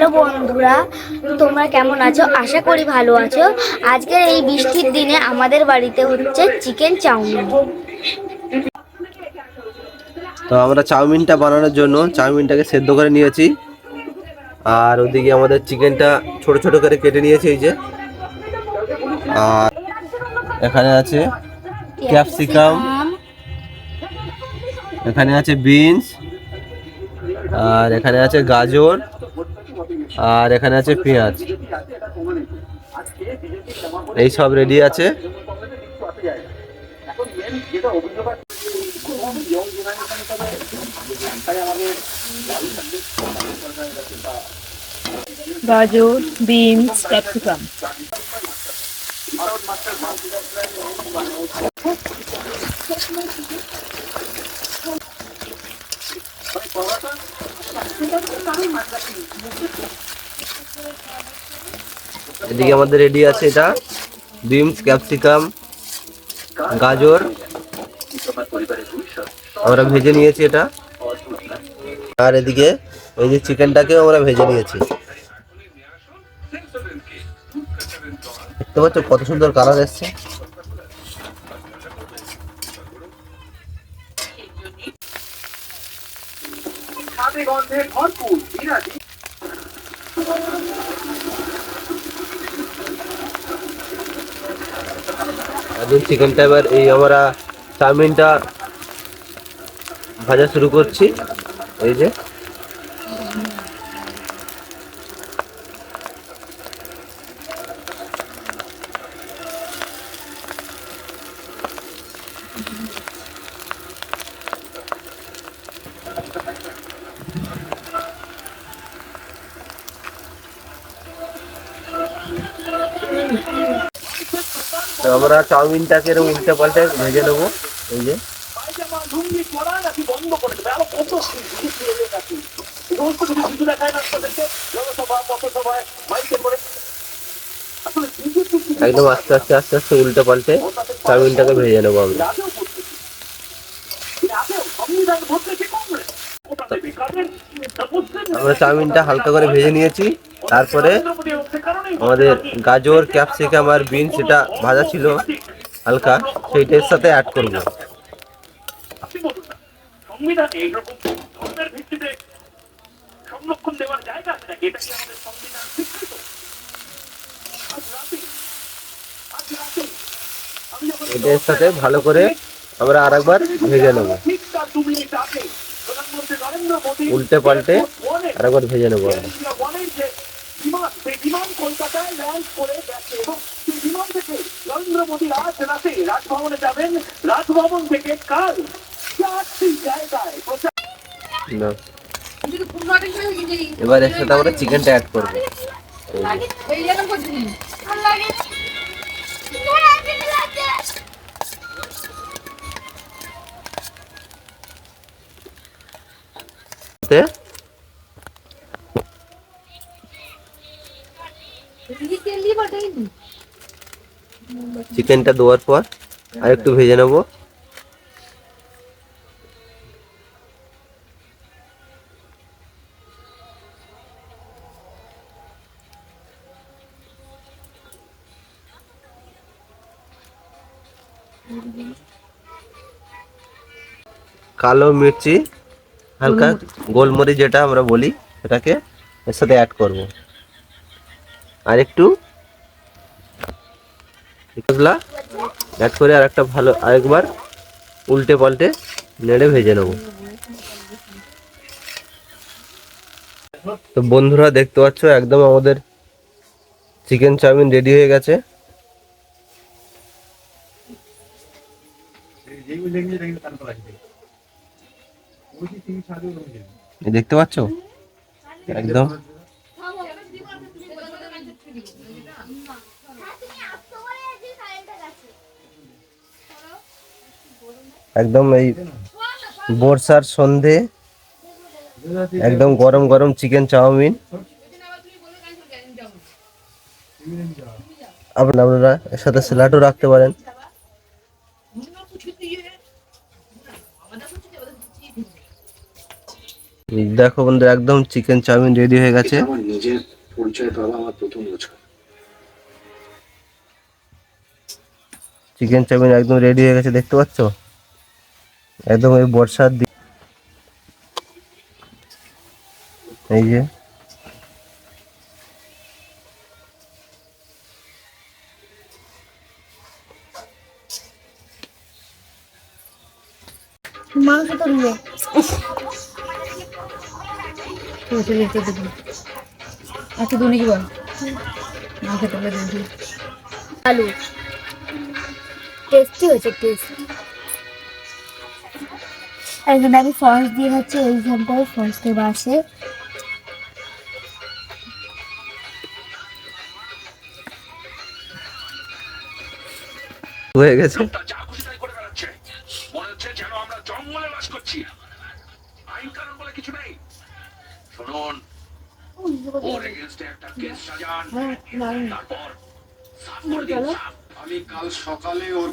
Hello বন্ধুরা, তোমরা কেমন আছো? আশা করি ভালো আছো। আজকের এই বৃষ্টির দিনে আমাদের বাড়িতে হচ্ছে চিকেন চাউমিন। তো আমরা চাউমিনটা বানানোর জন্য চাউমিনটাকে সেদ্ধ করে নিয়েছি, আর ওদিকে আমাদের চিকেনটা ছোট ছোট করে কেটে নিয়েছি এই যে। আর এখানে আছে ক্যাপসিকাম, এখানে আছে বিনস, আর এখানে আছে গাজর, আর এখানে আছে পেঁয়াজ। এই সব রেডি আছে। গাজর, বিনস, ক্যাপসিকাম। এদিকে আমাদের রেডি আছে এটা বিনস, ক্যাপসিকাম, গাজর আমরা ভেজে নিয়েছি এটা। আর এদিকে এই যে চিকেনটাকেও আমরা ভেজে নিয়েছি। দেখতে পাচ্ছ কত সুন্দর কালার এসছে। এখন চিকেনটা এবার এই আমরা চাউমিনটা ভাজা শুরু করছি। এই যে আমরা চাউমিনটাকে এরকম উল্টে পাল্টে ভেজে নেবো। এই যে একদম আস্তে আস্তে আস্তে আস্তে উল্টে পাল্টে চাউমিনটাকে ভেজে নেবো আমরা। আমরা চাউমিনটা হালকা করে ভেজে নিয়েছি, তারপরে আমাদের গাজর, ক্যাপসিকাম আর বিনস এটা ভাজা ছিল হালকা, সেইটার সাথে অ্যাড করবো। এটার সাথে ভালো করে আমরা আরেকবার ভেজে নেবো, উল্টে পাল্টে আরেকবার ভেজে নেবো আমরা। এবার এর সাথে আমরা চিকেনটা অ্যাড করবো। চিকেনটা দেওয়ার পর আর একটু ভেজে নেবো। কালো মির্চি, হালকা গোলমরিচ যেটা আমরা বলি, সেটাকে এর সাথে অ্যাড করব। আর একটু মশলা অ্যাড করে আর একটা ভালো আরেকবার উল্টে পাল্টে নেড়ে ভেজে নেব। তো বন্ধুরা দেখতে পাচ্ছ একদম আমাদের চিকেন চাউমিন রেডি হয়ে গেছে। দেখতে পাচ্ছ একদম একদম এই বর্ষার সন্ধে একদম গরম গরম চিকেন চাউমিন আপনারা এর সাথে স্যালাডও রাখতে পারেন। দেখো বন্ধু, একদম চিকেন চাউমিন রেডি হয়ে গেছে। আমার নিজের পরিচয় পাওয়া আমার প্রথম বছর। চিকেন চাউমিন একদম রেডি হয়ে গেছে, দেখতে পাচ্ছ? একদম এই বর্ষার দিন, এই যে মাংস তো নিয়ে আচ্ছা তুমি কি বল না খেতে পারলে দিদি আলু টেস্টি হয়েছে, টেস্টি। এখানে আমি সস দিয়ে হচ্ছে এইখানটায় সসকে বাসে হয়ে গেছে। যা খুশি তাই করে বেড়াচ্ছে, মনে হচ্ছে যেন আমরা জঙ্গলে বাস করছি, আইন কানুন বলে কিছু নেই। শুনুন, ওর এগেইনস্টে একটা কেস সাজান, তারপর সাফ করে দিন, সাফ। আমি কাল সকালে ওর